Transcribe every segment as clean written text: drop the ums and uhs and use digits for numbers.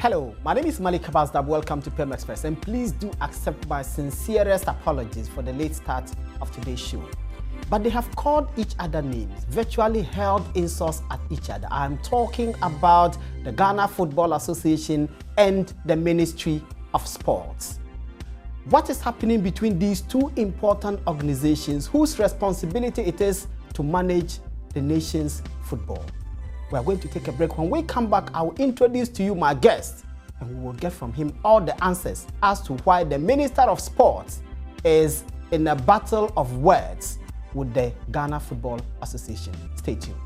Hello, my name is Malik Kabazdab. Welcome to PM Express, and please do accept my sincerest apologies for the late start of today's show. But they have called each other names, virtually hurled insults at each other. I'm talking about the Ghana Football Association and the Ministry of Sports. What is happening between these two important organizations whose responsibility it is to manage the nation's football? We are going to take a break. When we come back, I will introduce to you my guest, and we will get from him all the answers as to why the Minister of Sports is in a battle of words with the Ghana Football Association. Stay tuned.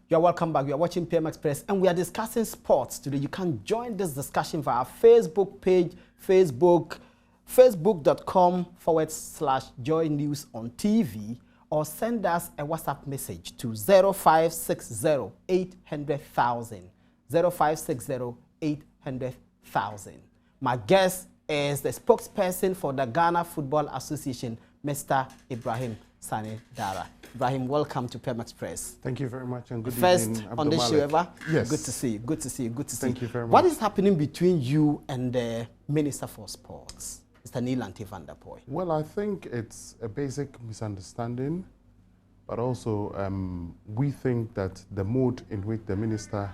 You're welcome back. You are watching PM Express, and we are discussing sports today. You can join this discussion via our Facebook page, facebook.com/Joy News on TV, or send us a WhatsApp message to 0560 800,000. 0560 800,000. My guest is the spokesperson for the Ghana Football Association, Mr. Ibrahim Sani Dara. Ibrahim, welcome to PM Express. Thank you very much, and good First evening. on this show ever? Yes. Good to see you. Good to see you. Good to see you. Thank you very much. What is happening between you and the Minister for Sports, Mr. Neil Van der Poy? Well, I think it's a basic misunderstanding, but also we think that the mode in which the minister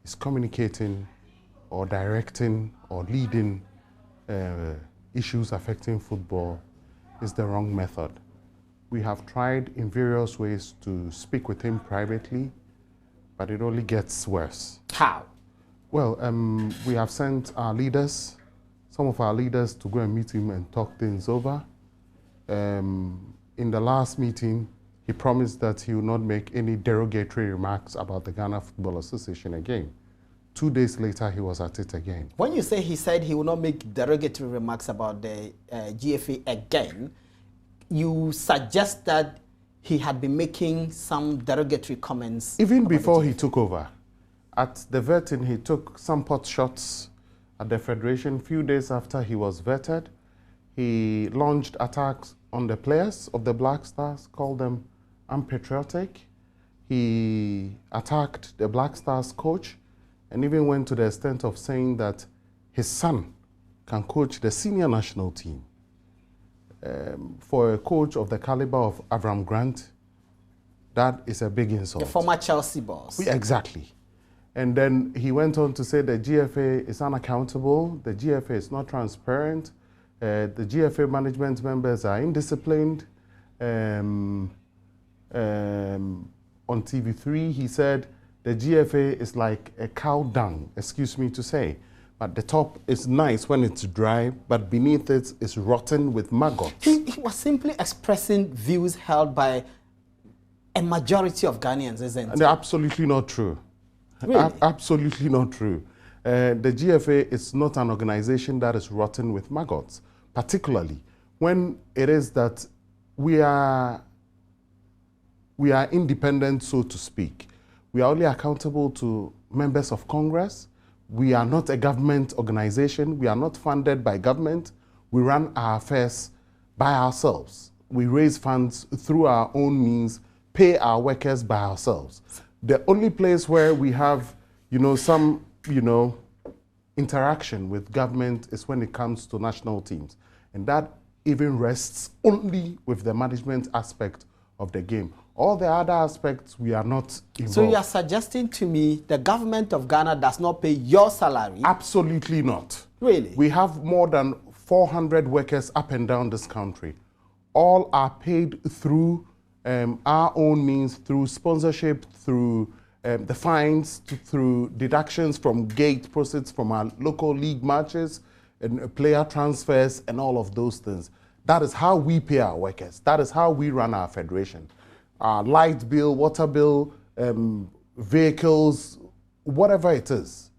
is communicating or directing or leading issues affecting football is the wrong method. We have tried in various ways to speak with him privately, but it only gets worse. How? Well, we have sent our leaders, some of our leaders, to go and meet him and talk things over. In the last meeting, he promised that he would not make any derogatory remarks about the Ghana Football Association again. 2 days later, he was at it again. When you say he said he will not make derogatory remarks about the GFA again, you suggest that he had been making some derogatory comments. Even before he took over. At the vetting, he took some pot shots at the Federation. Few days after he was vetted, he launched attacks on the players of the Black Stars, called them unpatriotic. He attacked the Black Stars coach, and even went to the extent of saying that his son can coach the senior national team. For a coach of the caliber of Avram Grant, that is a big insult. The former Chelsea boss. Exactly. And then he went on to say the GFA is unaccountable, the GFA is not transparent, the GFA management members are indisciplined. On TV3, he said the GFA is like a cow dung, excuse me to say. But the top is nice when it's dry, but beneath it is rotten with maggots. He was simply expressing views held by a majority of Ghanaians, isn't it? Absolutely not true. Really? Absolutely not true. The GFA is not an organization that is rotten with maggots, particularly when it is that we are independent, so to speak. We are only accountable to members of Congress. We are not a government organization. We are not funded by government. We run our affairs by ourselves. We raise funds through our own means, pay our workers by ourselves. The only place where we have, some, interaction with government is when it comes to national teams. And that even rests only with the management aspect of the game. All the other aspects, we are not involved. So you are suggesting to me the government of Ghana does not pay your salary? Absolutely not. Really? We have more than 400 workers up and down this country. All are paid through our own means, through sponsorship, through the fines, through deductions from gate proceeds from our local league matches, and player transfers, and all of those things. That is how we pay our workers. That is how we run our federation. Our light bill, water bill, vehicles, whatever it is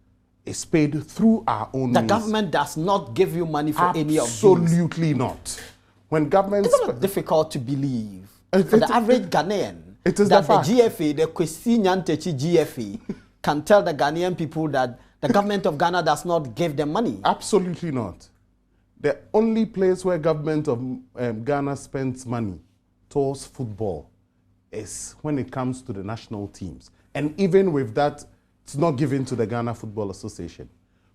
paid through our own means. The government does not give you money for any of these? Absolutely not. When government... It's not difficult to believe for the average Ghanaian that the GFA, the Kwesi Nyantakyi GFA, can tell the Ghanaian people that the government of Ghana does not give them money. Absolutely not. The only place where government of Ghana spends money towards football is when it comes to the national teams. And even with that, it's not given to the Ghana Football Association.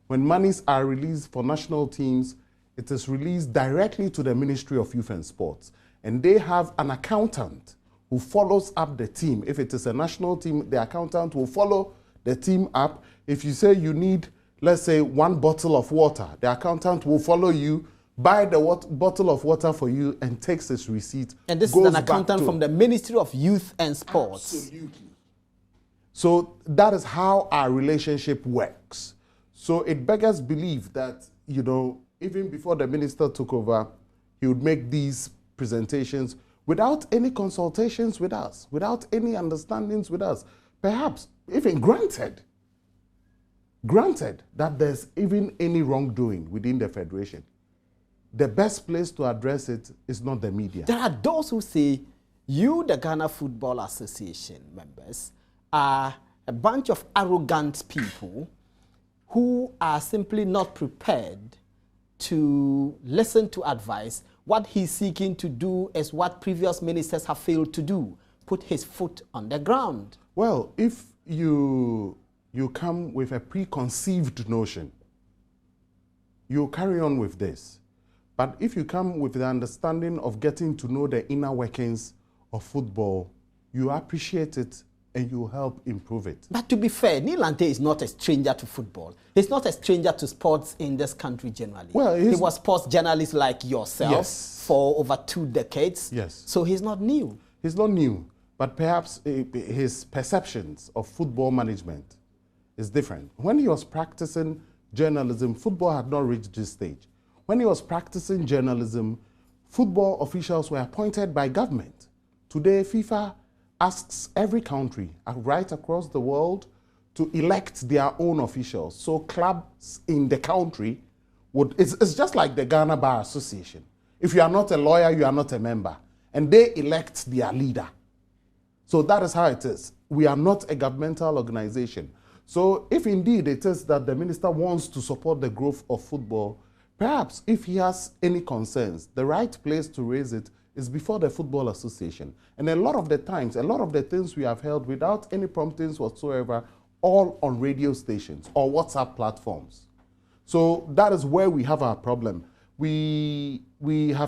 When monies are released for national teams, it is released directly to the Ministry of Youth and Sports. And they have an accountant who follows up the team. If it is a national team, the accountant will follow the team up. If you say you need, let's say, 1 bottle of water, the accountant will follow you, buy the bottle of water for you, and takes his receipt. And this is an accountant from the Ministry of Youth and Sports. Absolutely. So that is how our relationship works. So it beggars belief that, you know, even before the minister took over, he would make these presentations without any consultations with us, without any understandings with us. Perhaps even granted that there's even any wrongdoing within the federation, the best place to address it is not the media. There are those who say you, the Ghana Football Association members, are a bunch of arrogant people who are simply not prepared to listen to advice. What he's seeking to do is what previous ministers have failed to do, put his foot on the ground. Well, if you come with a preconceived notion, you carry on with this. But if you come with the understanding of getting to know the inner workings of football, you appreciate it and you help improve it. But to be fair, Neil Ante is not a stranger to football. He's not a stranger to sports in this country generally. Well, he was sports journalist like yourself, yes, for over 2 decades. Yes. So he's not new. He's not new, but perhaps his perceptions of football management is different. When he was practicing journalism, football had not reached this stage. When he was practicing journalism, football officials were appointed by government. Today, FIFA asks every country right across the world to elect their own officials. So clubs in the country it's just like the Ghana Bar Association. If you are not a lawyer, you are not a member. And they elect their leader. So that is how it is. We are not a governmental organization. So if indeed it is that the minister wants to support the growth of football, perhaps if he has any concerns, the right place to raise it is before the Football Association. And a lot of the times, a lot of the things we have held without any promptings whatsoever, all on radio stations or WhatsApp platforms. So that is where we have our problem. We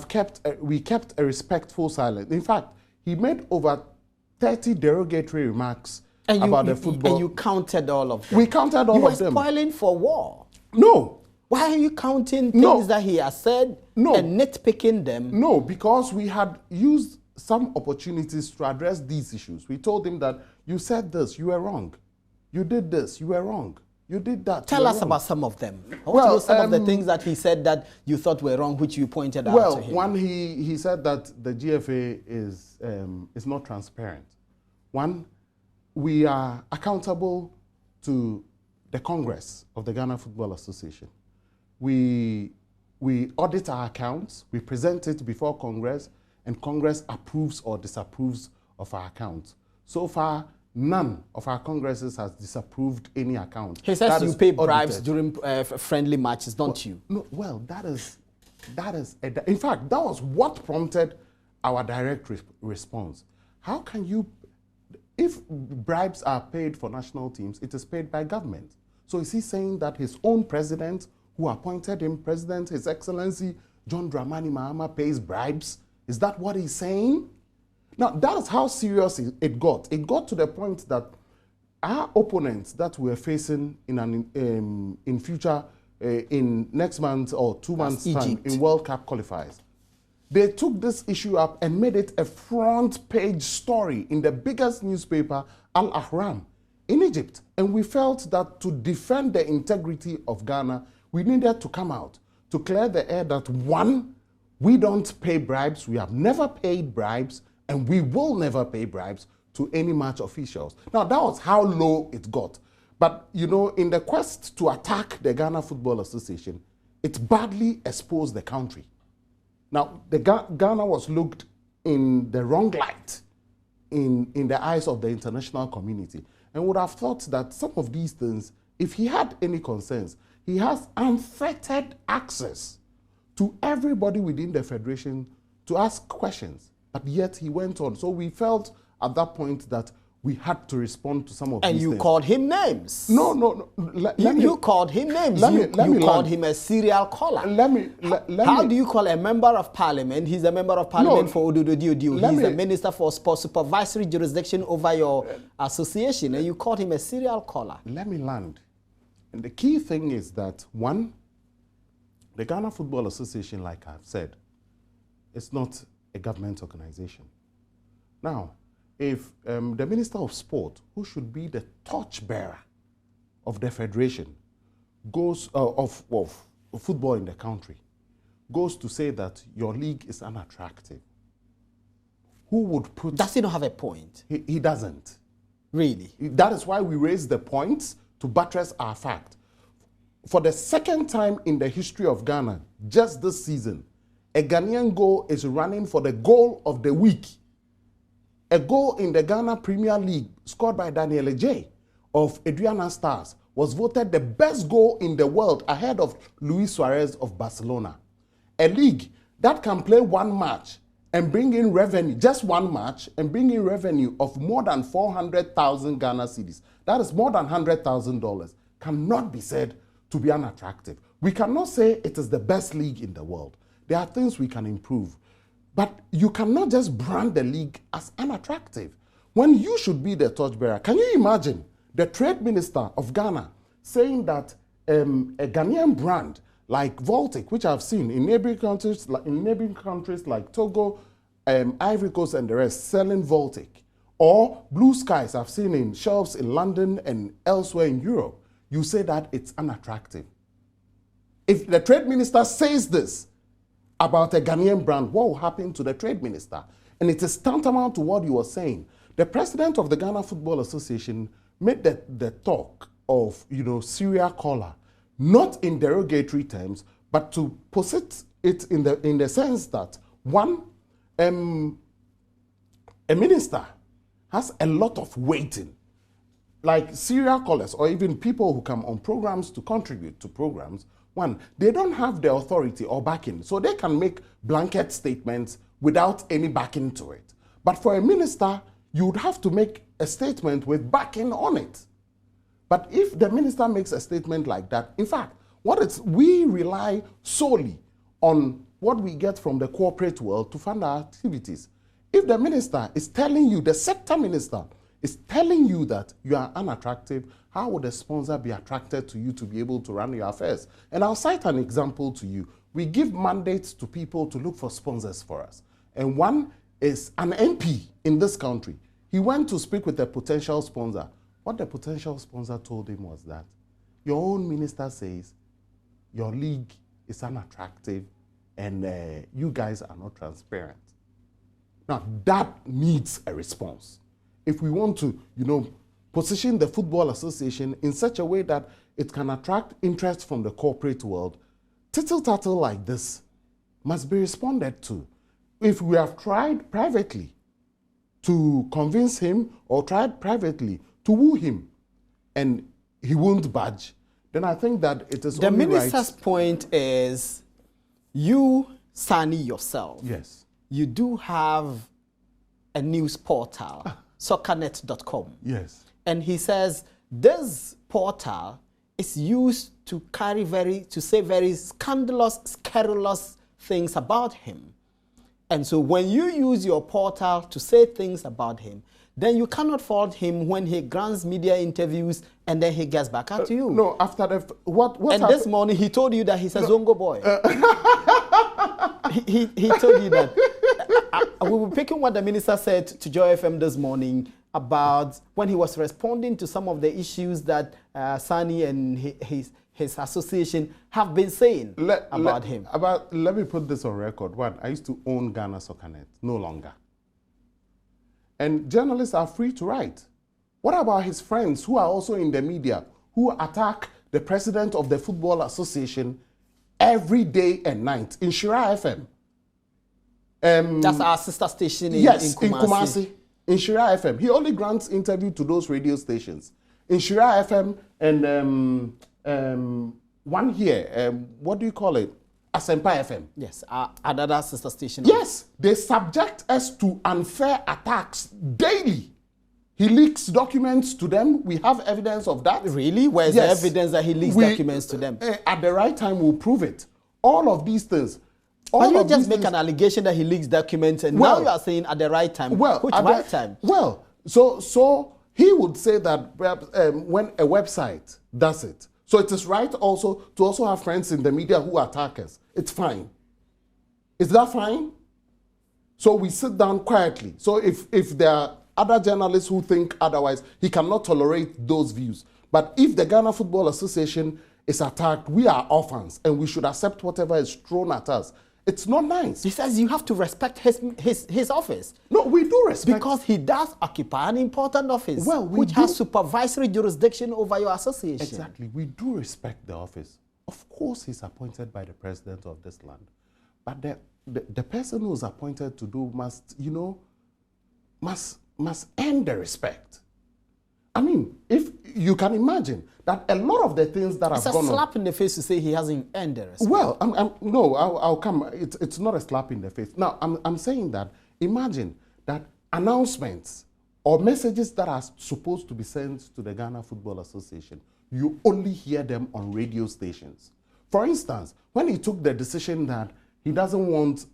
kept a respectful silence. In fact, he made over 30 derogatory remarks about the football. And you counted all of them. We counted all of them. You were spoiling for war. No. Why are you counting things that he has said and nitpicking them? No, because we had used some opportunities to address these issues. We told him that you said this, you were wrong. You did this, you were wrong. You did that. Tell us about some of them. I want to know some of the things that he said that you thought were wrong, which you pointed out to him. Well, one, he said that the GFA is not transparent. One, we are accountable to the Congress of the Ghana Football Association. We audit our accounts, we present it before Congress, and Congress approves or disapproves of our accounts. So far, none of our Congresses has disapproved any account. He says you pay bribes during friendly matches, don't you? No, well, in fact, that was what prompted our direct response. How can you, if bribes are paid for national teams, it is paid by government. So is he saying that his own president, who appointed him president, His Excellency John Dramani Mahama, pays bribes? Is that what he's saying? Now, that is how serious it got. It got to the point that our opponents that we're facing in future, in next month or 2 months' time, in World Cup qualifiers, they took this issue up and made it a front page story in the biggest newspaper, Al Ahram, in Egypt. And we felt that to defend the integrity of Ghana, we needed to come out to clear the air that, one, we don't pay bribes, we have never paid bribes, and we will never pay bribes to any match officials. Now, that was how low it got. But, you know, in the quest to attack the Ghana Football Association, it badly exposed the country. Now, Ghana was looked in the wrong light in the eyes of the international community. and would have thought that some of these things, if he had any concerns, he has unfettered access to everybody within the federation to ask questions. But yet he went on. So we felt at that point that we had to respond to some of these things. And you called him names. No. You called him names. You called him a serial caller. How do you call a member of parliament? He's a member of parliament for Odududu. He's a minister for supervisory jurisdiction over your association, and you called him a serial caller. Let me land. And the key thing is that, one, the Ghana Football Association, like I've said, is not a government organization. Now, if the Minister of Sport, who should be the torchbearer of the federation, goes of football in the country, goes to say that your league is unattractive, who would put... Does he not have a point? He doesn't. Really? That is why we raise the points to buttress our fact. For the second time in the history of Ghana, just this season, a Ghanaian goal is running for the goal of the week. A goal in the Ghana Premier League scored by Daniel J of Adriana Stars was voted the best goal in the world ahead of Luis Suarez of Barcelona. A league that can play one match and bring in revenue, just one match, and bring in revenue of more than 400,000 Ghana cedis. That is more than $100,000. Cannot be said to be unattractive. We cannot say it is the best league in the world. There are things we can improve. But you cannot just brand the league as unattractive when you should be the torchbearer. Can you imagine the trade minister of Ghana saying that a Ghanaian brand like Voltic, which I've seen in neighboring countries like Togo, Ivory Coast and the rest, selling Voltic, or Blue Skies I've seen in shelves in London and elsewhere in Europe, you say that it's unattractive. If the trade minister says this about a Ghanaian brand, what will happen to the trade minister? And it is tantamount to what you were saying. The president of the Ghana Football Association made the talk of, serial caller, not in derogatory terms, but to posit it in the sense that, one, a minister has a lot of weighting. Like serial callers or even people who come on programs to contribute to programs, one, they don't have the authority or backing, so they can make blanket statements without any backing to it. But for a minister, you would have to make a statement with backing on it. But if the minister makes a statement like that, in fact, we rely solely on what we get from the corporate world to fund our activities. If the minister is telling you, the sector minister is telling you that you are unattractive, how would a sponsor be attracted to you to be able to run your affairs? And I'll cite an example to you. We give mandates to people to look for sponsors for us. And one is an MP in this country. He went to speak with a potential sponsor. What the potential sponsor told him was that your own minister says your league is unattractive and you guys are not transparent. Now, that needs a response. If we want to, position the Football Association in such a way that it can attract interest from the corporate world, tittle-tattle like this must be responded to. If we have tried privately to convince him or tried privately to woo him and he won't budge, then I think that it is only right. The minister's point is, you, Sani, yourself, yes, you do have a news portal, soccernet.com. Yes. And he says this portal is used to say very scandalous things about him. And so when you use your portal to say things about him, then you cannot fault him when he grants media interviews and then he gets back at you. No, after the what and this morning he told you that he's a Zongo boy. He told you that. We were picking what the minister said to Joy FM this morning about when he was responding to some of the issues that Sani and his association have been saying about him. Let me put this on record. One, I used to own Ghana SoccerNet, no longer. And journalists are free to write. What about his friends who are also in the media, who attack the president of the Football Association every day and night in Shira FM? That's our sister station in yes, Kumasi. in Kumasi. In Shira FM, he only grants interview to those radio stations. In Shira FM and one here, what do you call it? Asempa FM. Yes, another sister station. Yes, they subject us to unfair attacks daily. He leaks documents to them. We have evidence of that. Really? Where's the evidence that he leaks documents to them? At the right time, we'll prove it. All of these things. But you just make an allegation that he leaks documents, and now you are saying at the right time. Well, which right time? Well, so he would say that perhaps when a website does it, so it is right also to also have friends in the media who attack us. It's fine. Is that fine? So we sit down quietly. So if there are other journalists who think otherwise, he cannot tolerate those views. But if the Ghana Football Association is attacked, we are orphans, and we should accept whatever is thrown at us. It's not nice. He says you have to respect his office. No, we do respect. Because he does occupy an important office, which has supervisory jurisdiction over your association. Exactly. We do respect the office. Of course, he's appointed by the president of this land. But the person who's appointed to do must earn the respect. I mean, if you can imagine that a lot of the things that have gone on... It's a slap in the face to say he hasn't earned the respect. Well, I'll come. It's not a slap in the face. Now, I'm saying that, imagine that announcements or messages that are supposed to be sent to the Ghana Football Association, you only hear them on radio stations. For instance, when he took the decision that he doesn't want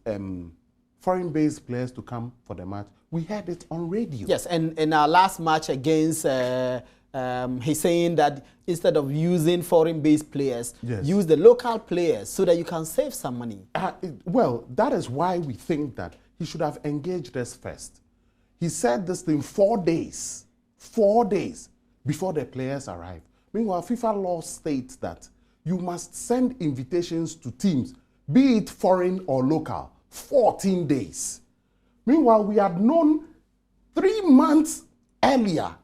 foreign-based players to come for the match, we heard it on radio. Yes, and in our last match against, he's saying that instead of using foreign-based players, use the local players so that you can save some money. Well, that is why we think that he should have engaged us first. He said this thing 4 days before the players arrive. Meanwhile, FIFA law states that you must send invitations to teams, be it foreign or local, 14 days. Meanwhile, we had known 3 months earlier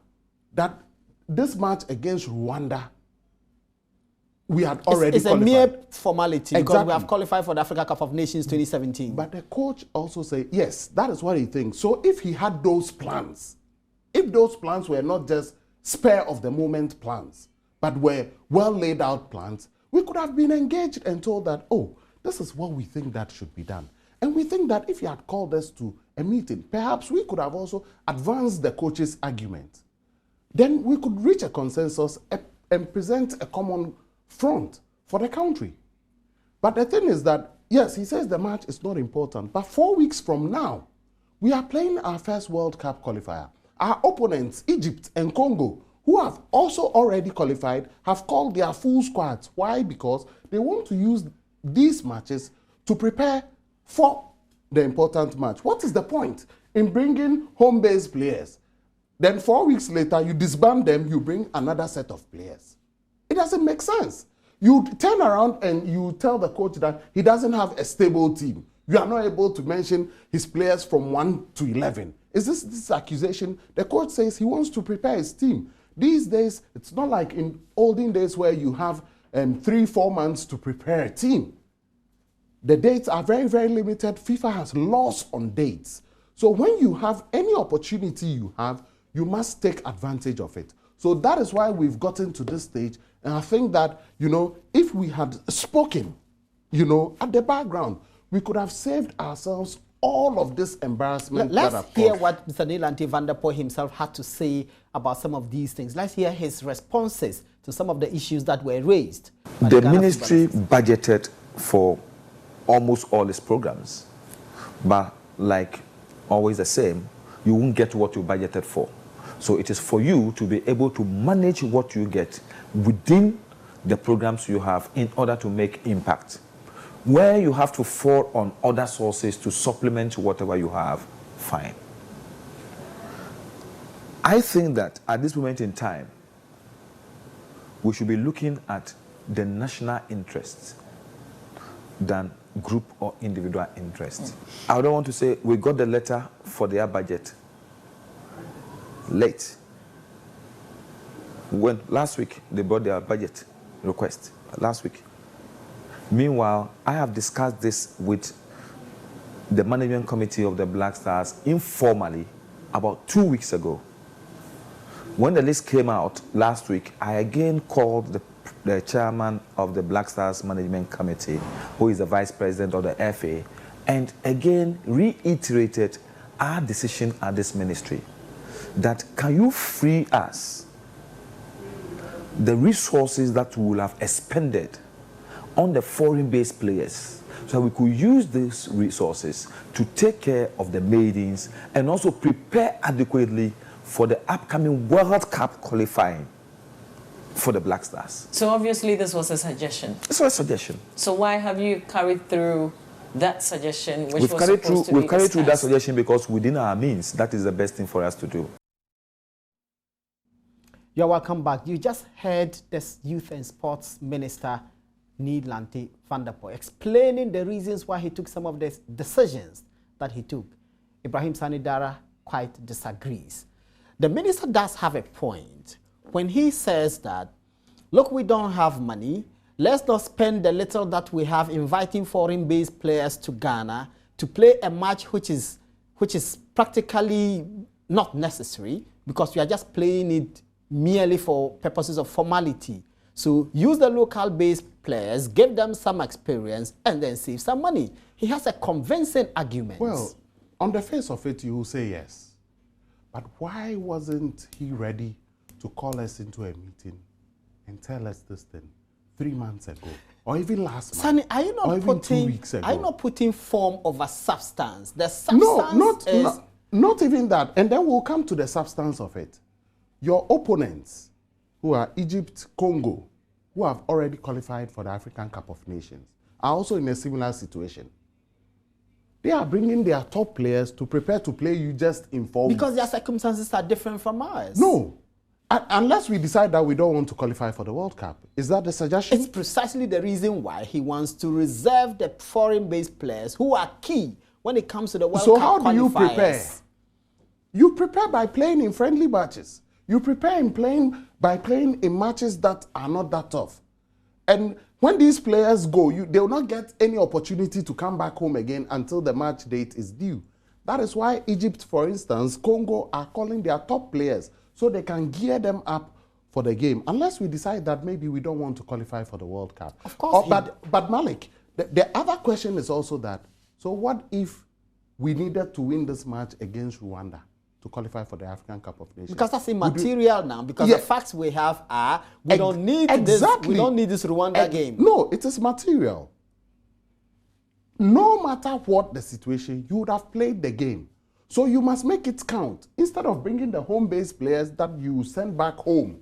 that this match against Rwanda, we had already qualified. It's a mere formality because we have qualified for the Africa Cup of Nations 2017. But the coach also said, yes, that is what he thinks. So if he had those plans, if those plans were not just spur of the moment plans, but were well laid out plans, we could have been engaged and told that, oh, this is what we think that should be done. And we think that if he had called us to a meeting, perhaps we could have also advanced the coach's argument. Then we could reach a consensus and present a common front for the country. But the thing is that, yes, he says the match is not important, but 4 weeks from now, we are playing our first World Cup qualifier. Our opponents, Egypt and Congo, who have also already qualified, have called their full squads. Why? Because they want to use these matches to prepare for the important match. What is the point in bringing home-based players? Then 4 weeks later, you disband them, you bring another set of players. It doesn't make sense. You turn around and you tell the coach that he doesn't have a stable team. You are not able to mention his players from 1 to 11. Is this accusation? The coach says he wants to prepare his team. These days, it's not like in olden days where you have 3-4 months to prepare a team. The dates are very, very limited. FIFA has laws on dates. So when you have any opportunity you must take advantage of it. So that is why we've gotten to this stage. And I think that, if we had spoken, at the background, we could have saved ourselves all of this embarrassment. Let's hear what Mr. Neelanti van der Poel himself had to say about some of these things. Let's hear his responses to some of the issues that were raised. The ministry budgeted for almost all its programs, but like always the same, you won't get what you budgeted for. So it is for you to be able to manage what you get within the programs you have in order to make impact. Where you have to fall on other sources to supplement whatever you have, fine. I think that at this moment in time, we should be looking at the national interests than group or individual interests. I don't want to say we got the letter for their budget late. When last week they brought their budget request, last week. Meanwhile, I have discussed this with the management committee of the Black Stars informally about 2 weeks ago. When the list came out last week, I again called the chairman of the Black Stars Management Committee, who is the vice president of the FA, and again reiterated our decision at this ministry that can you free us the resources that we will have expended on the foreign-based players so we could use these resources to take care of the maidens and also prepare adequately for the upcoming World Cup qualifying for the Black Stars. So obviously this was a suggestion. It's a suggestion. So why have you carried through that suggestion, which we've was carried supposed through, to We've be carried through that discussed? suggestion because within our means, that is the best thing for us to do. You're welcome back. You just heard this Youth and Sports Minister, Neelanti van der Poel, explaining the reasons why he took some of the decisions that he took. Ibrahim Sanidara quite disagrees. The minister does have a point when he says that, look, we don't have money. Let's not spend the little that we have inviting foreign-based players to Ghana to play a match which is practically not necessary because we are just playing it merely for purposes of formality. So use the local-based players, give them some experience, and then save some money. He has a convincing argument. Well, on the face of it, you will say yes. But why wasn't he ready to call us into a meeting and tell us this thing 3 months ago? Or even last Sonny, month? are you not or even 2 weeks ago? Are you not putting form over substance? The substance not even that. And then we'll come to the substance of it. Your opponents, who are Egypt, Congo, who have already qualified for the African Cup of Nations, are also in a similar situation. They are bringing their top players to prepare to play you just in 4 weeks. Because their circumstances are different from ours. No. Unless we decide that we don't want to qualify for the World Cup. Is that the suggestion? It's precisely the reason why he wants to reserve the foreign-based players who are key when it comes to the World Cup So how do you qualifiers. prepare? You prepare by playing in friendly matches. You prepare by playing in matches that are not that tough. And when these players go, they will not get any opportunity to come back home again until the match date is due. That is why Egypt, for instance, Congo are calling their top players so they can gear them up for the game. Unless we decide that maybe we don't want to qualify for the World Cup. Of course. But Malik, the other question is also that, so what if we needed to win this match against Rwanda to qualify for the African Cup of Nations? Because that's immaterial now. Because the facts we have are we don't need this Rwanda game. No, it is material. No matter what the situation, you would have played the game. So you must make it count. Instead of bringing the home-based players that you send back home,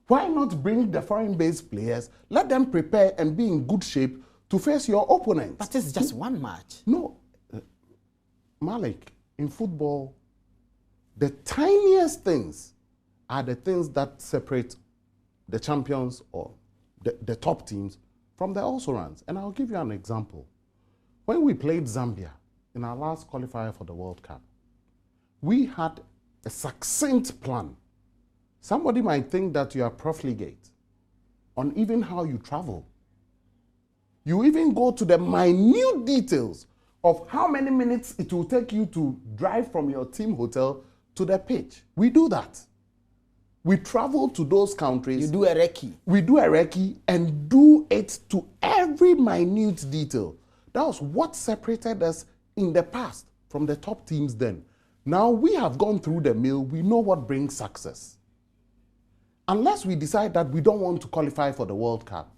why not bring the foreign-based players, let them prepare and be in good shape to face your opponents? But this is just one match. No. Malik, in football, the tiniest things are the things that separate the champions or the top teams from the also-rans. And I'll give you an example. When we played Zambia in our last qualifier for the World Cup, we had a succinct plan. Somebody might think that you are profligate on even how you travel. You even go to the minute details of how many minutes it will take you to drive from your team hotel to the pitch. We do that. We travel to those countries. You do a recce. We do a recce and do it to every minute detail. That was what separated us in the past from the top teams then. Now we have gone through the mill. We know what brings success. Unless we decide that we don't want to qualify for the World Cup,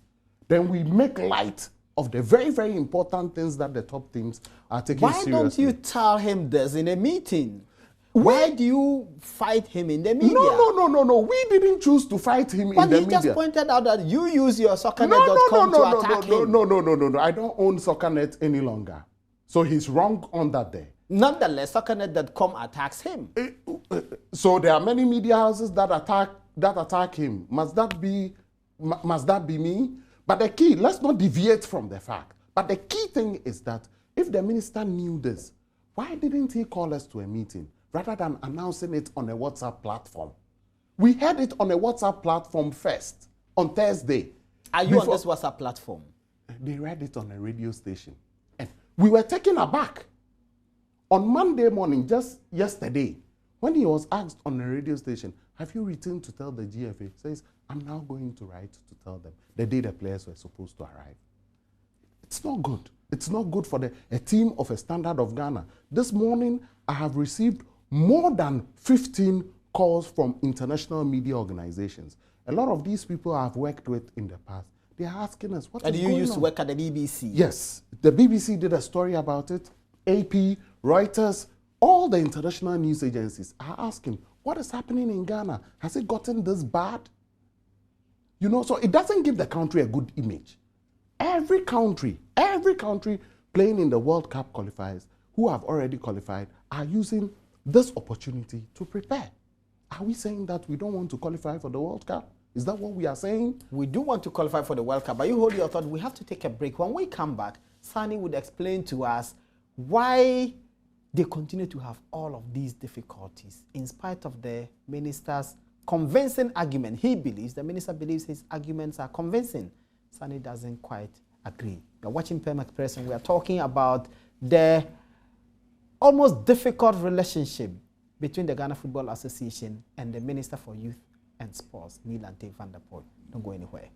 then we make light of the very, very important things that the top teams are taking seriously. Why don't you tell him this in a meeting? Why do you fight him in the media? No. We didn't choose to fight him in the media. But he just pointed out that you use your soccernet.com to attack him. No. I don't own Soccernet any longer. So he's wrong on that day. Nonetheless, soccernet.com attacks him. So there are many media houses that attack him. Must that be me? But the key, let's not deviate from the fact. But the key thing is that if the minister knew this, why didn't he call us to a meeting rather than announcing it on a WhatsApp platform? We had it on a WhatsApp platform first, on Thursday. Are you on this WhatsApp platform? They read it on a radio station. And we were taken aback. On Monday morning, just yesterday, When he was asked on a radio station, have you written to tell the GFA? He says, I'm now going to write to tell them the day the players were supposed to arrive. It's not good. It's not good for a team of a standard of Ghana. This morning, I have received more than 15 calls from international media organizations. A lot of these people I've worked with in the past, they are asking us, what is going on? And you used to work at the BBC? Yes. The BBC did a story about it. AP, Reuters, all the international news agencies are asking, what is happening in Ghana? Has it gotten this bad? You know, so it doesn't give the country a good image. Every country playing in the World Cup qualifiers who have already qualified are using this opportunity to prepare. Are we saying that we don't want to qualify for the World Cup? Is that what we are saying? We do want to qualify for the World Cup, but you hold your thought. We have to take a break. When we come back, Sani would explain to us why they continue to have all of these difficulties in spite of the minister's convincing argument. He believes, the minister believes his arguments are convincing. Sani doesn't quite agree. You're watching PM Express and we are talking about the almost difficult relationship between the Ghana Football Association and the Minister for Youth and Sports, Neil van der Poel. Don't go anywhere.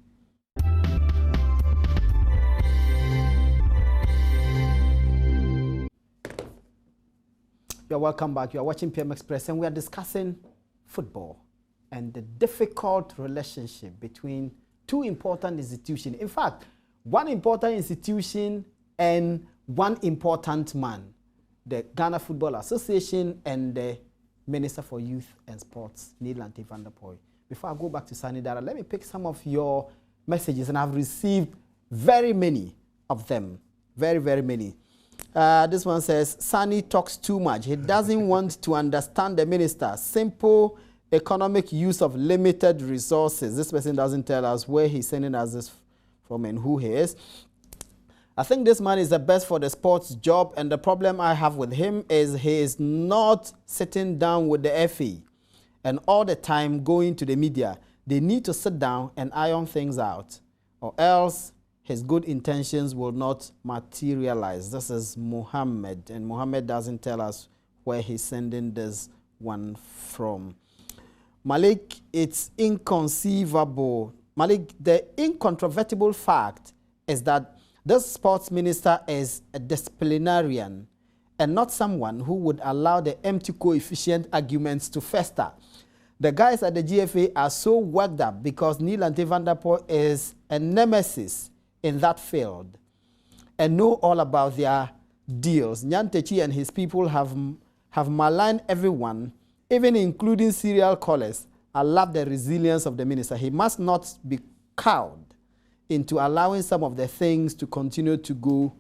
You're welcome back. You are watching PM Express and we are discussing football and the difficult relationship between two important institutions. In fact, one important institution and one important man, the Ghana Football Association and the Minister for Youth and Sports, Neil van der Poel. Before I go back to Sani Dara, let me pick some of your messages, and I've received very many of them. Very, very many. This one says, Sani talks too much. He doesn't want to understand the minister. Simple economic use of limited resources. This person doesn't tell us where he's sending us this from and who he is. I think this man is the best for the sports job, and the problem I have with him is he is not sitting down with the FA and all the time going to the media. They need to sit down and iron things out, or else his good intentions will not materialize. This is Mohammed, and Mohammed doesn't tell us where he's sending this one from. Malik, it's inconceivable. Malik, the incontrovertible fact is that this sports minister is a disciplinarian and not someone who would allow the empty coefficient arguments to fester. The guys at the GFA are so worked up because Neil van der Poel is a nemesis in that field and know all about their deals. Nyantechi and his people have maligned everyone, even including serial callers. I love the resilience of the minister. He must not be cowed into allowing some of the things to continue to go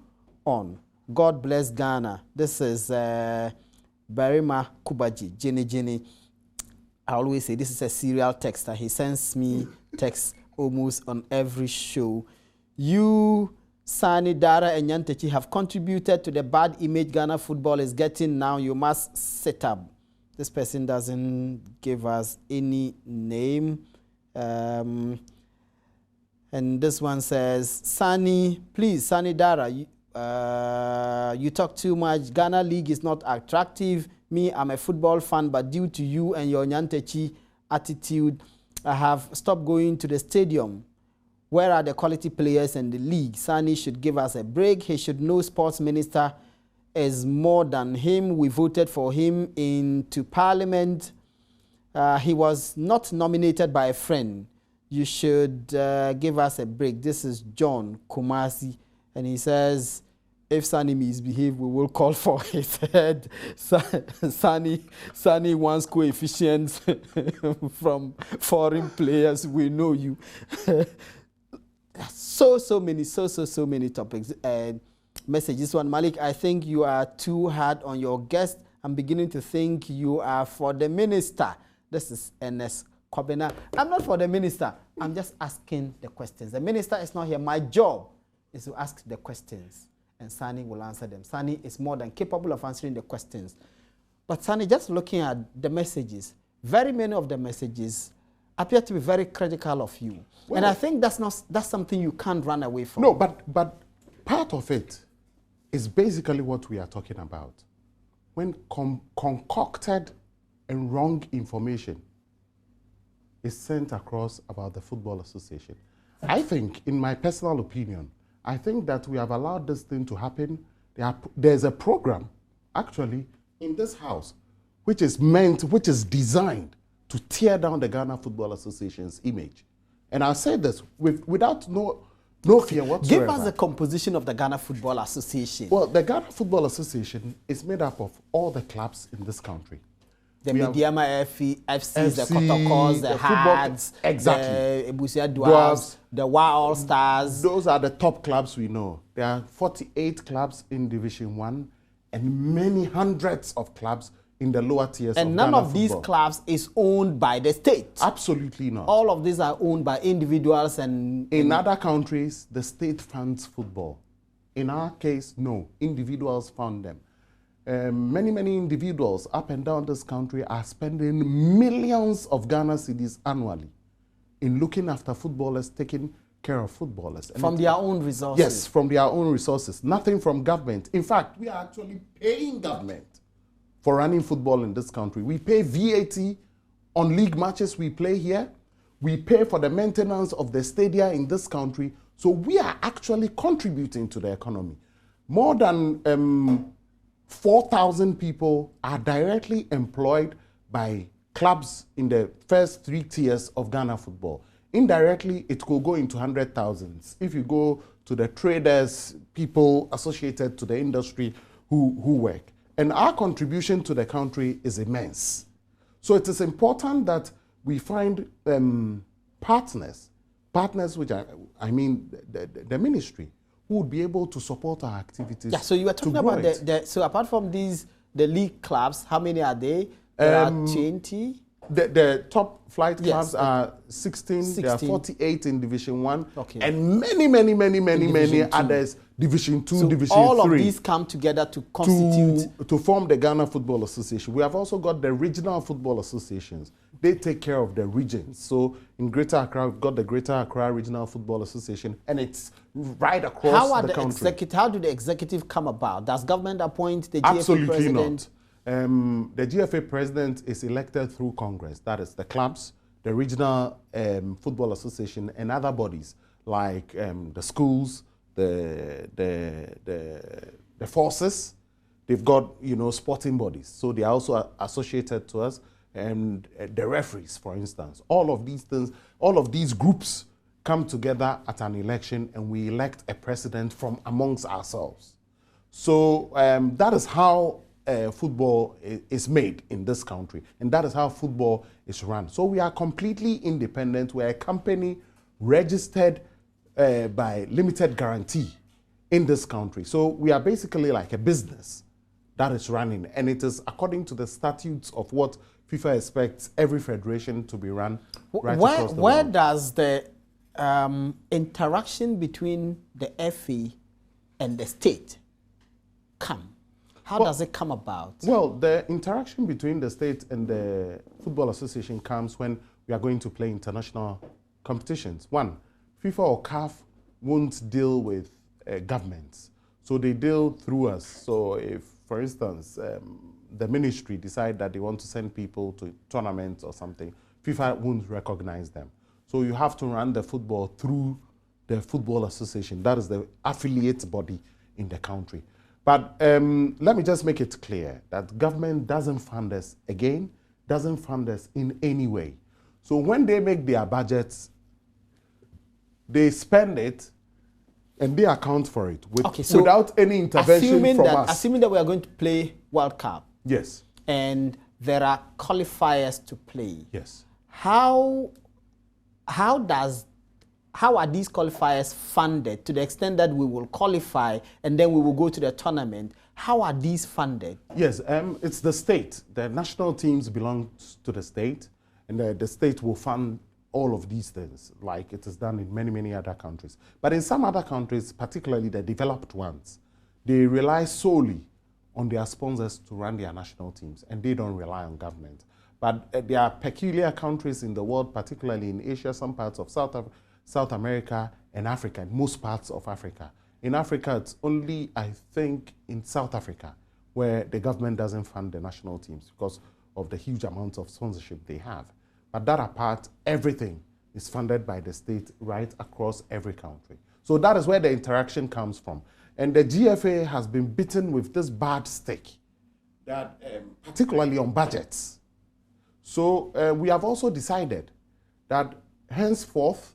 on. God bless Ghana. This is Barima Kubaji, Jenny. I always say this is a serial texter. He sends me texts almost on every show. You, Sani, Dara, and Nyantechi have contributed to the bad image Ghana football is getting now. You must sit up. This person doesn't give us any name. And this one says, Sani, please, Sani Dara, you talk too much. Ghana League is not attractive. Me, I'm a football fan, but due to you and your Nyantechi attitude, I have stopped going to the stadium. Where are the quality players in the league? Sani should give us a break. He should know sports minister is more than him. We voted for him into parliament. He was not nominated by a friend. You should give us a break. This is John Kumasi, and he says, if Sani misbehave, we will call for his head. Sani wants coefficients from foreign players. We know you. So many topics. Messages. One, Malik, I think you are too hard on your guest. I'm beginning to think you are for the minister. This is NS Kwabena. I'm not for the minister. I'm just asking the questions. The minister is not here. My job is to ask the questions, and Sani will answer them. Sani is more than capable of answering the questions. But Sani, just looking at the messages, very many of the messages appear to be very critical of you. Well, and I think that's something you can't run away from. No, but part of it is basically what we are talking about. When concocted and wrong information is sent across about the Football Association. I think, in my personal opinion, I think that we have allowed this thing to happen. There's a program, actually, in this house, which is designed to tear down the Ghana Football Association's image. And I'll say this without no fear whatsoever. Give us the composition of the Ghana Football Association. Well, the Ghana Football Association is made up of all the clubs in this country. The Mediama FCs, the Kotokos, the Hearts, exactly. the Ebusia Dwarfs, the Wa All Stars. Those are the top clubs we know. There are 48 clubs in Division 1 and many hundreds of clubs in the lower tiers and of none Ghana of these football. clubs is owned by the state. Absolutely not. All of these are owned by individuals and... In other countries, the state funds football. In our case, no. Individuals fund them. Many individuals up and down this country are spending millions of Ghana cedis annually in looking after footballers, taking care of footballers. And from their own resources? Yes, from their own resources. Nothing from government. In fact, we are actually paying government for running football in this country. We pay VAT on league matches we play here. We pay for the maintenance of the stadia in this country. So we are actually contributing to the economy. More than 4,000 people are directly employed by clubs in the first 3 tiers of Ghana football. Indirectly, it could go into 100,000s. If you go to the traders, people associated to the industry who work. And our contribution to the country is immense. So it is important that we find partners which I mean the ministry, who would be able to support our activities. Yeah, so you were talking about so apart from these, the league clubs, how many are they? There are 20? The top flight clubs are 16. There are 48 in Division 1. Okay. And many others, Division 2, so Division 3. all of these come together to constitute... To form the Ghana Football Association. We have also got the regional football associations. They take care of the regions. So in Greater Accra, we've got the Greater Accra Regional Football Association, and it's right across the country. How do the executive come about? Does government appoint the GFA Absolutely president? Not. The GFA president is elected through Congress. That is the clubs, the regional football association, and other bodies like the schools, the forces. They've got sporting bodies, so they are also associated to us. And the referees, for instance, all of these things, all of these groups come together at an election, and we elect a president from amongst ourselves. So that is how football is made in this country, and that is how football is run. So we are completely independent. We are a company registered by limited guarantee in this country. So we are basically like a business that is running, and it is according to the statutes of what FIFA expects every federation to be run right across the world. Where does the interaction between the FA and the state come? How does it come about? Well, the interaction between the state and the Football Association comes when we are going to play international competitions. One, FIFA or CAF won't deal with governments, so they deal through us. So if, for instance, the ministry decide that they want to send people to tournaments or something, FIFA won't recognize them. So you have to run the football through the Football Association. That is the affiliate body in the country. But let me just make it clear that government doesn't fund us, again, doesn't fund us in any way. So when they make their budgets, they spend it and they account for it without any intervention from us. Assuming that we are going to play World Cup. Yes. And there are qualifiers to play. Yes. How are these qualifiers funded to the extent that we will qualify and then we will go to the tournament? How are these funded? Yes, it's the state. The national teams belong to the state, and the state will fund all of these things, like it is done in many other countries. But in some other countries, particularly the developed ones, they rely solely on their sponsors to run their national teams, and they don't rely on government. But there are peculiar countries in the world, particularly in Asia, some parts of South America and Africa, and most parts of Africa. In Africa, it's only, I think, in South Africa where the government doesn't fund the national teams, because of the huge amounts of sponsorship they have. But that apart, everything is funded by the state right across every country. So that is where the interaction comes from. And the GFA has been bitten with this bad stick, that particularly on budgets. So we have also decided that henceforth,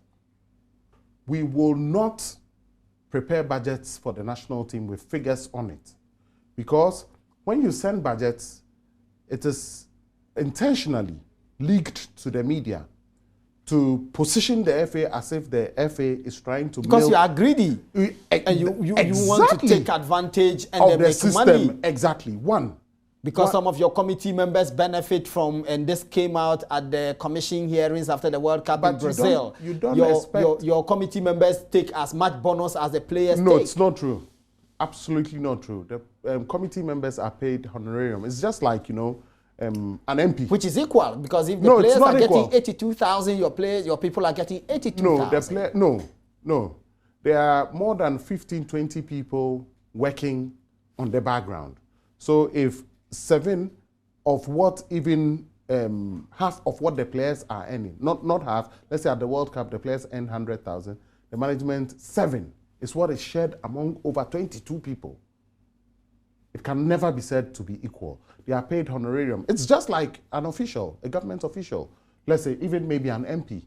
we will not prepare budgets for the national team with figures on it. Because when you send budgets, it is intentionally leaked to the media to position the FA as if the FA is trying to because you are greedy and you want to take advantage and then make system. Money. Exactly. Because some of your committee members benefit from, and this came out at the commission hearings after the World Cup in Brazil. You don't expect your committee members take as much bonus as the players No, take. it's not true. Absolutely not true. The committee members are paid honorarium. It's just like, an MP. Which is equal, because if the players are getting 82,000, your people are getting 82,000. No. There are more than 15, 20 people working on the background. So if 7 of what even half of what the players are earning, not half, let's say at the World Cup the players earn 100,000, the management 7 is what is shared among over 22 people. It can never be said to be equal. They are paid honorarium. It's just like an official, a government official. Let's say even maybe an MP.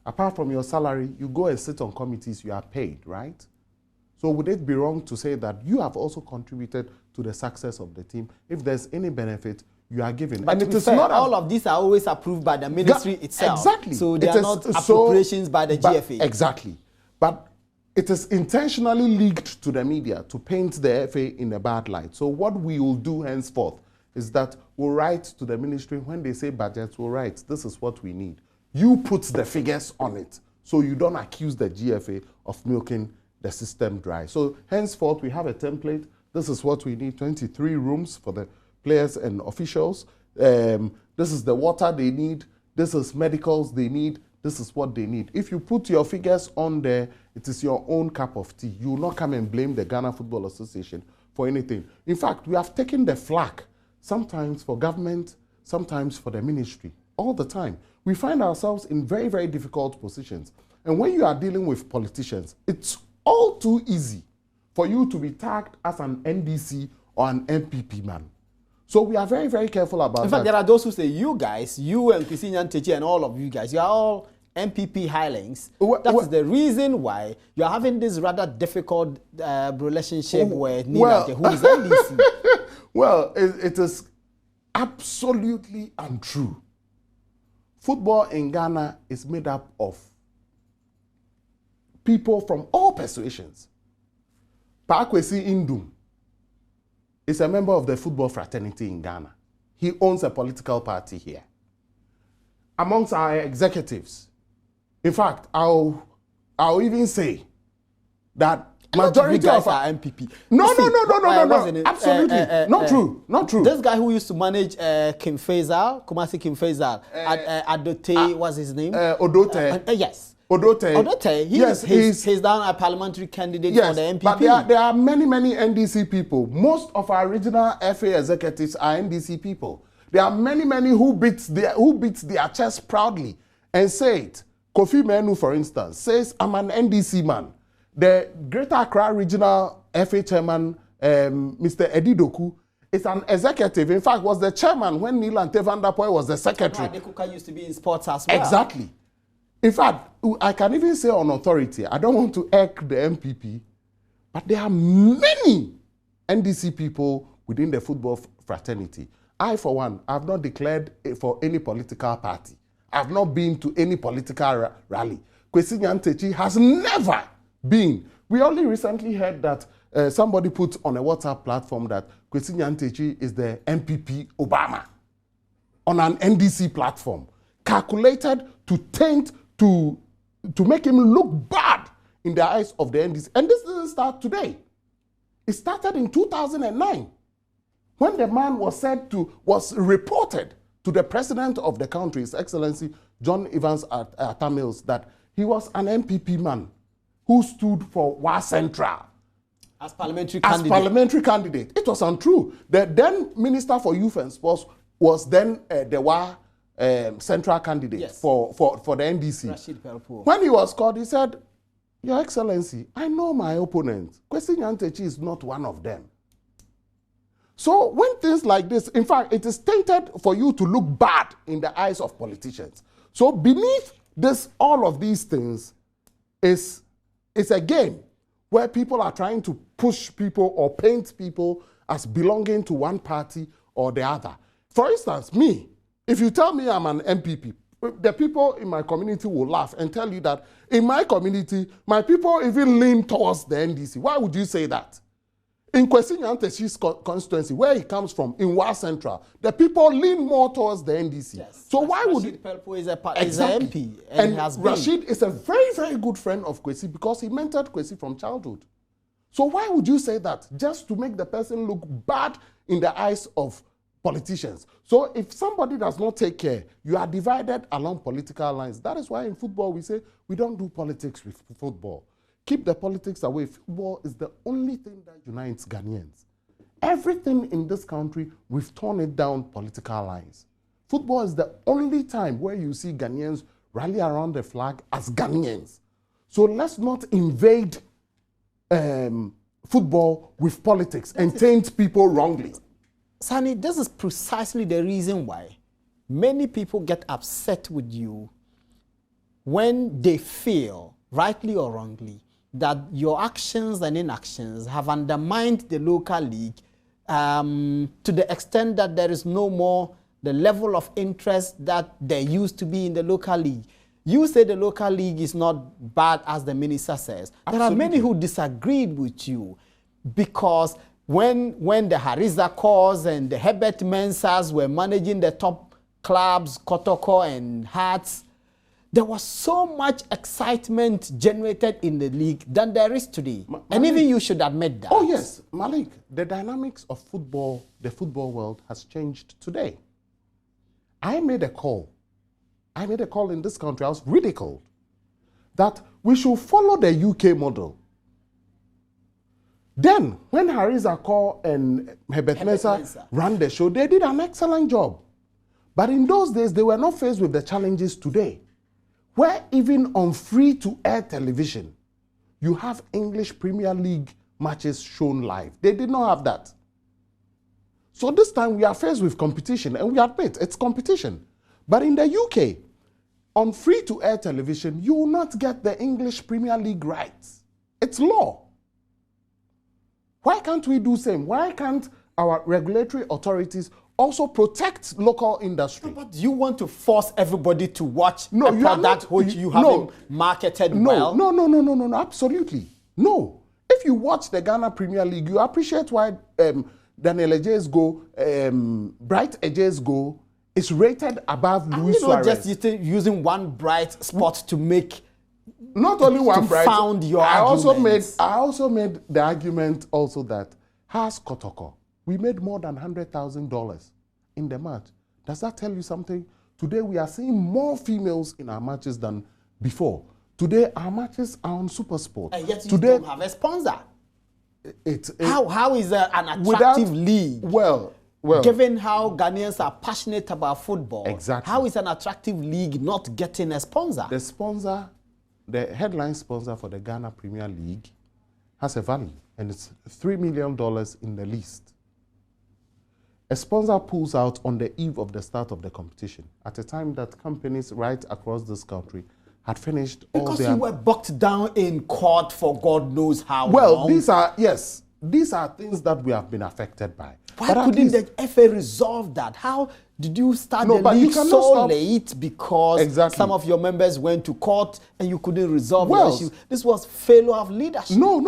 Apart from your salary, you go and sit on committees, you are paid, right? So would it be wrong to say that you have also contributed to the success of the team? If there's any benefit, you are given. But it is not all of these are always approved by the ministry itself. Exactly. So they are not appropriations by the GFA. Exactly. But it is intentionally leaked to the media to paint the FA in a bad light. So what we will do henceforth is that we'll write to the ministry when they say budgets, we'll write, this is what we need. You put the figures on it so you don't accuse the GFA of milking the system dry. So henceforth, we have a template. This is what we need, 23 rooms for the players and officials. This is the water they need. This is medicals they need. This is what they need. If you put your figures on there, it is your own cup of tea. You will not come and blame the Ghana Football Association for anything. In fact, we have taken the flak, sometimes for government, sometimes for the ministry, all the time. We find ourselves in very, very difficult positions. And when you are dealing with politicians, it's all too easy for you to be tagged as an NDC or an MPP man. So we are very, very careful about that. In fact, there are those who say, you guys, you and Kwesi Nyantakyi and all of you guys, you are all MPP hirelings. That is the reason why you are having this rather difficult relationship with Nina, who is NDC. Well, it is absolutely untrue. Football in Ghana is made up of people from all persuasions. Pa Kwesi Indum is a member of the football fraternity in Ghana. He owns a political party here. Amongst our executives, in fact, I'll even say that majority of our MPP. No. Absolutely. Not true. This guy who used to manage Kim Faisal, Kumasi Kim Faisal, Adote, what's his name? Odote. Yes. Odote. He's now a parliamentary candidate for the MPP. But there are many NDC people. Most of our regional FA executives are NDC people. There are many who beat their chest proudly and say it. Kofi Menu, for instance, says, I'm an NDC man. The Greater Accra Regional FA chairman, Mr. Eddie Doku, is an executive. In fact, was the chairman when Neil Ante van der Poel was the secretary. Adekuka used to be in sports as well. Exactly. In fact, I can even say on authority, I don't want to irk the MPP, but there are many NDC people within the football fraternity. I, for one, have not declared for any political party. I've not been to any political rally. Kwesi Nyantakyi has never been. We only recently heard that somebody put on a WhatsApp platform that Kwesi Nyantakyi is the MPP Obama on an NDC platform, calculated to taint, to make him look bad in the eyes of the NDC. And this didn't start today. It started in 2009 when the man was reported to the president of the country, His Excellency John Evans Atta Mills, that he was an MPP man who stood for Wa Central as parliamentary candidate. It was untrue. The then Minister for Youth and Sports was then the central candidate Yes. for the NDC. Rashid Pelpo. When he was called, he said, Your Excellency, I know my opponent. Kwesi Nyantakyi is not one of them. So when things like this, in fact, it is tainted for you to look bad in the eyes of politicians. So beneath this, all of these things is a game where people are trying to push people or paint people as belonging to one party or the other. For instance, me, if you tell me I'm an MPP, the people in my community will laugh and tell you that in my community, my people even lean towards the NDC. Why would you say that? In Kwesi Nyantakyi's constituency, where he comes from, in Wa Central, the people lean more towards the NDC. Yes. So why would Rashid Pelpo is exactly. an MP and has been. Rashid is a very, very good friend of Kwesi because he mentored Kwesi from childhood. So why would you say that? Just to make the person look bad in the eyes of politicians. So if somebody does not take care, you are divided along political lines. That is why in football we say we don't do politics with football. Keep the politics away. Football is the only thing that unites Ghanaians. Everything in this country, we've torn it down political lines. Football is the only time where you see Ghanaians rally around the flag as Ghanaians. So let's not invade football with politics and taint people wrongly. Sani, this is precisely the reason why many people get upset with you when they feel, rightly or wrongly, that your actions and inactions have undermined the local league to the extent that there is no more the level of interest that there used to be in the local league. You say the local league is not bad, as the minister says. Absolutely. There are many who disagreed with you because when the Hariza Corps and the Herbert Mensahs were managing the top clubs, Kotoko and Hearts, there was so much excitement generated in the league than there is today. And even you should admit that. Oh yes, Malik, the dynamics of football, the football world has changed today. I made a call in this country, I was ridiculed, that we should follow the UK model. Then, when Hariza Corps and Herbert Mensah ran the show, they did an excellent job. But in those days, they were not faced with the challenges today, where even on free-to-air television, you have English Premier League matches shown live. They did not have that. So this time we are faced with competition, and we admit it's competition. But in the UK, on free-to-air television, you will not get the English Premier League rights. It's law. Why can't we do the same? Why can't our regulatory authorities also protect local industry? But you want to force everybody to watch No, a you are product not- which you- you haven't no. marketed No, well? no, absolutely. No. If you watch the Ghana Premier League, you appreciate why Daniel Eje's goal, Bright Eje's goal is rated above Are Luis you not Suarez. just using one bright spot to make... Not only one to bright. found your I also arguments. made the argument also that Has Kotoko, we made more than $100,000 in the match. Does that tell you something? Today we are seeing more females in our matches than before. Today our matches are on Super Sport. And yet you Today don't have a sponsor. it How is an attractive without league? Well, Given how Ghanaians are passionate about football, Exactly. how is an attractive league not getting a sponsor? the sponsor, the headline sponsor for the Ghana Premier League has a value, and it's $3 million in the list. A sponsor pulls out on the eve of the start of the competition, at a time that companies right across this country had finished all Because their... you were bogged down in court for God knows how Well, long. these are things that we have been affected by. Why But at couldn't least- the FA resolve that? How did you start No, the but you league cannot so stop- late because Exactly. some of your members went to court and you couldn't resolve Well- the issue? This was failure of leadership. No.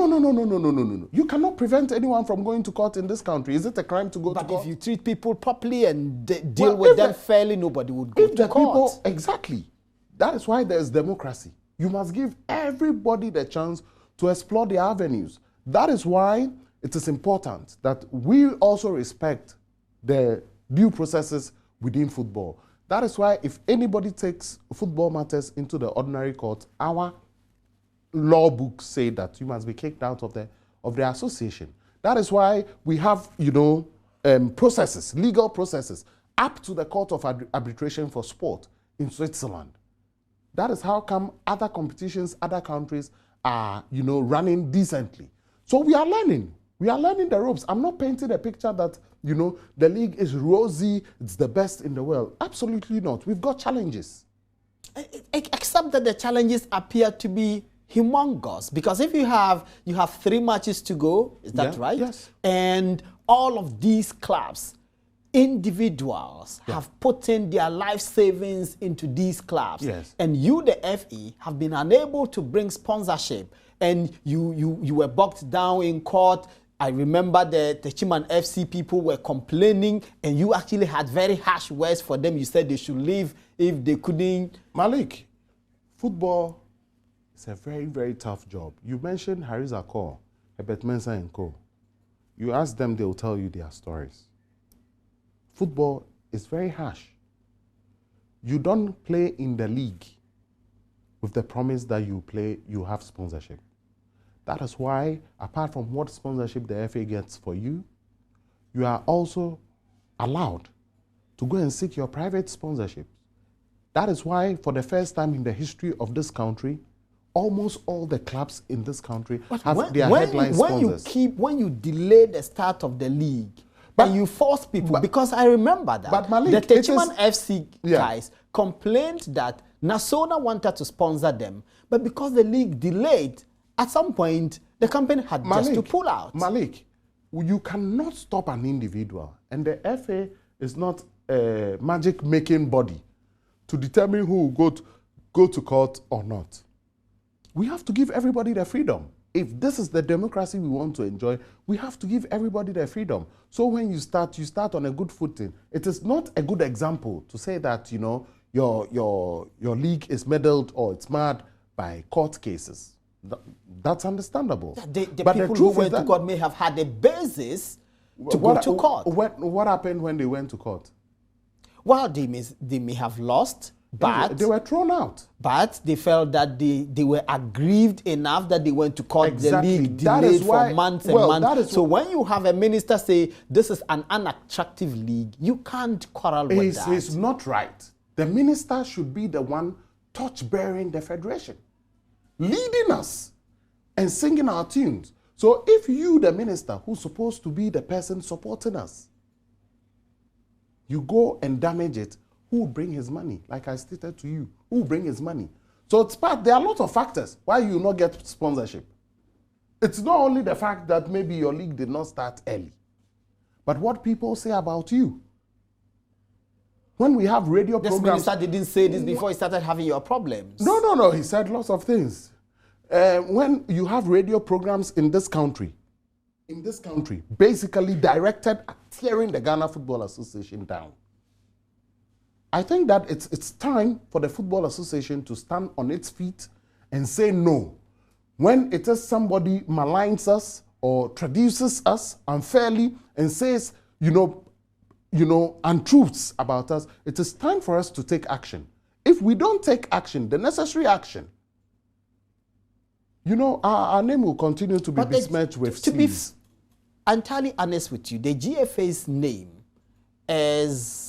You cannot prevent anyone from going to court in this country. Is it a crime to go to But court? if you treat people properly and deal Well, with if them the- fairly, nobody would go If to the court. people, exactly. That is why there's democracy. You must give everybody the chance to explore the avenues. That is why it is important that we also respect the due processes within football. That is why if anybody takes football matters into the ordinary court, our law books say that you must be kicked out of the association. That is why we have, processes, legal processes. up to the Court of Arbitration for Sport in Switzerland. That is how come other competitions, other countries are, running decently. So we are learning. We are learning the ropes. I'm not painting a picture that, the league is rosy, it's the best in the world. Absolutely not. We've got challenges. Except that the challenges appear to be humongous, because if you have 3 matches to go, is that right? Yes. And all of these clubs, individuals have put in their life savings into these clubs. Yes. And you, the FE, have been unable to bring sponsorship, and you were bogged down in court. I remember the Chiman FC people were complaining, and you actually had very harsh words for them. You said they should leave if they couldn't. Malik, football is a very, very tough job. You mentioned Haris Akor, Herbert Mensah and co. You ask them, they'll tell you their stories. Football is very harsh. You don't play in the league with the promise that you have sponsorship. That is why, apart from what sponsorship the FA gets for you, you are also allowed to go and seek your private sponsorship. That is why, for the first time in the history of this country, almost all the clubs in this country have their headline sponsors. When you delay the start of the league, and you force people, because I remember that. But Malik, the Techiman FC guys complained that Nasona wanted to sponsor them, but because the league delayed, at some point, the company had just to pull out. Malik, you cannot stop an individual, and the FA is not a magic-making body to determine who will go to court or not. We have to give everybody the freedom. If this is the democracy we want to enjoy, we have to give everybody their freedom. So when you start on a good footing. It is not a good example to say that, your league is meddled or it's marred by court cases. That's understandable. The people who went to court may have had a basis to go to court. What happened when they went to court? Well, they may have lost, but they were thrown out. But they felt that they were aggrieved enough that they went to court. Exactly. The league delayed for months and months. So when you have a minister say this is an unattractive league, you can't quarrel with that. It's not right. The minister should be the one torch-bearing the federation, leading us and singing our tunes. So if you, the minister, who's supposed to be the person supporting us, you go and damage it, who will bring his money? Like I stated to you, who will bring his money? So there are a lot of factors why you not get sponsorship. It's not only the fact that maybe your league did not start early, but what people say about you. When we have radio programs... This minister didn't say this before he started having your problems. No. He said lots of things. When you have radio programs in this country, basically directed at tearing the Ghana Football Association down, I think that it's time for the Football Association to stand on its feet and say no. When it is somebody maligns us or traduces us unfairly and says, untruths about us, it is time for us to take action. If we don't take action, the necessary action, our name will continue to be besmirched with sleaze. To be entirely honest with you, the GFA's name is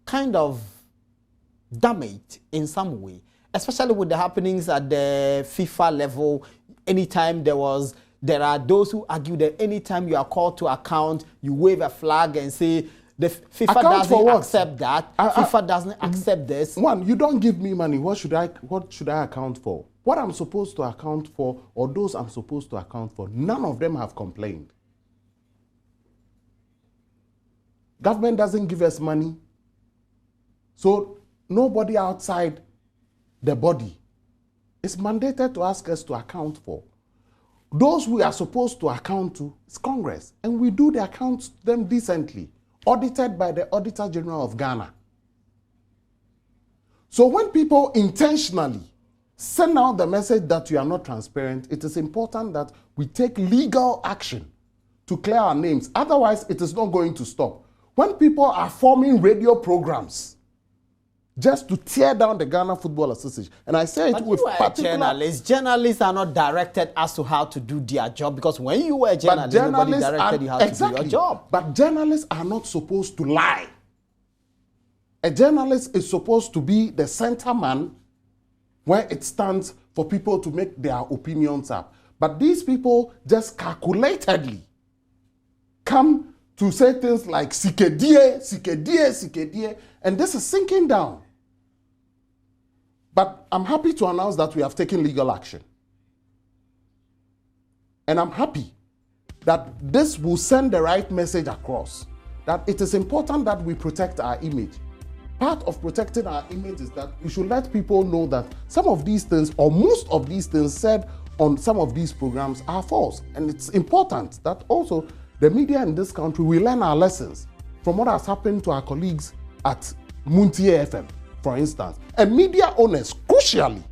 kind of damaged in some way, especially with the happenings at the FIFA level. Anytime there are those who argue that anytime you are called to account, you wave a flag and say the FIFA doesn't accept that. FIFA doesn't accept this. One, you don't give me money. What should I account for? What I'm supposed to account for, or those I'm supposed to account for, none of them have complained. Government doesn't give us money. So nobody outside the body is mandated to ask us to account for. Those we are supposed to account to is Congress, and we do the accounts them decently, audited by the Auditor General of Ghana. So when people intentionally send out the message that you are not transparent, it is important that we take legal action to clear our names. Otherwise, it is not going to stop. When people are forming radio programs just to tear down the Ghana Football Association, and I say it with particular... Journalists are not directed as to how to do their job, because when you were a journalist, nobody directed you how to do your job. But journalists are not supposed to lie. A journalist is supposed to be the center man where it stands for people to make their opinions up. But these people just calculatedly come to say things like sikedie, sikedie, sikedie, and this is sinking down. But I'm happy to announce that we have taken legal action. And I'm happy that this will send the right message across, that it is important that we protect our image. Part of protecting our image is that we should let people know that some of these things, or most of these things said on some of these programs are false. And it's important that also the media in this country, we learn our lessons from what has happened to our colleagues at Muntie FM, for instance. And media owners, crucially,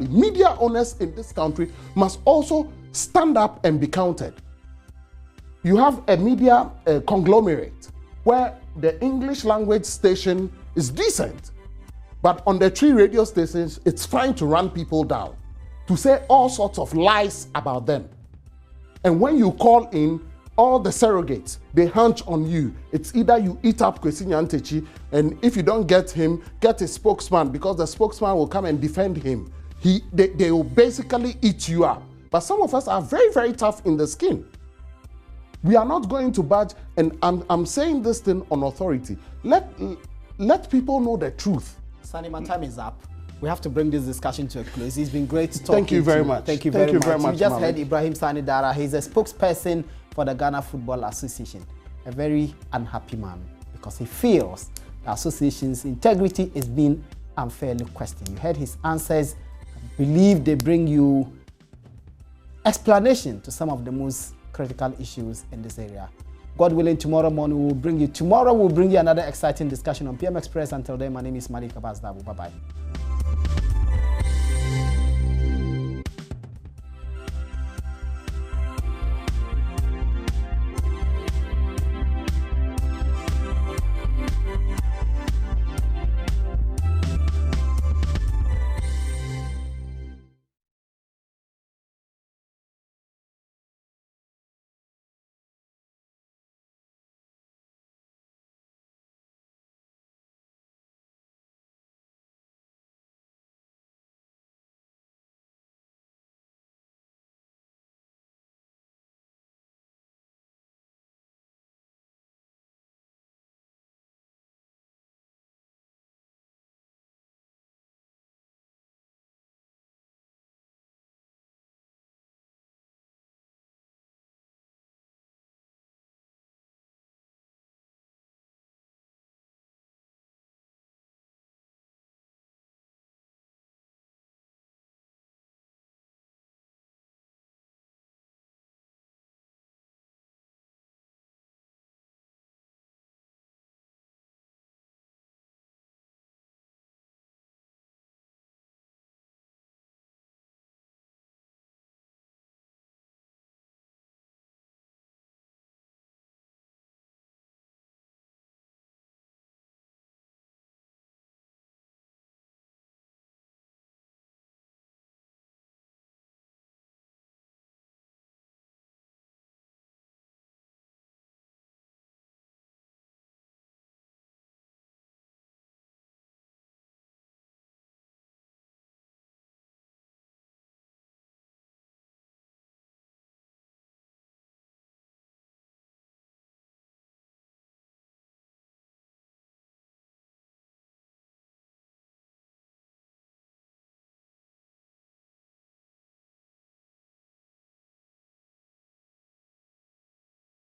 media owners in this country must also stand up and be counted. You have a media conglomerate where the English language station is decent, but on the 3 radio stations, it's fine to run people down, to say all sorts of lies about them. And when you call in, all the surrogates, they hunch on you. It's either you eat up Kwesi Nyantakyi, and if you don't get him, get a spokesman, because the spokesman will come and defend him. They will basically eat you up. But some of us are very, very tough in the skin. We are not going to budge, and I'm saying this thing on authority. Let people know the truth. Sani, my time is up. We have to bring this discussion to a close. It's been great talking. Thank you very much. Thank you very much. You just heard Ibrahim Sani Dara. He's a spokesperson for the Ghana Football Association. A very unhappy man because he feels the association's integrity is being unfairly questioned. You heard his answers. I believe they bring you explanation to some of the most critical issues in this area. God willing, tomorrow morning we'll bring you another exciting discussion on PM Express. Until then, my name is Malik Abbas Dabu. Bye-bye.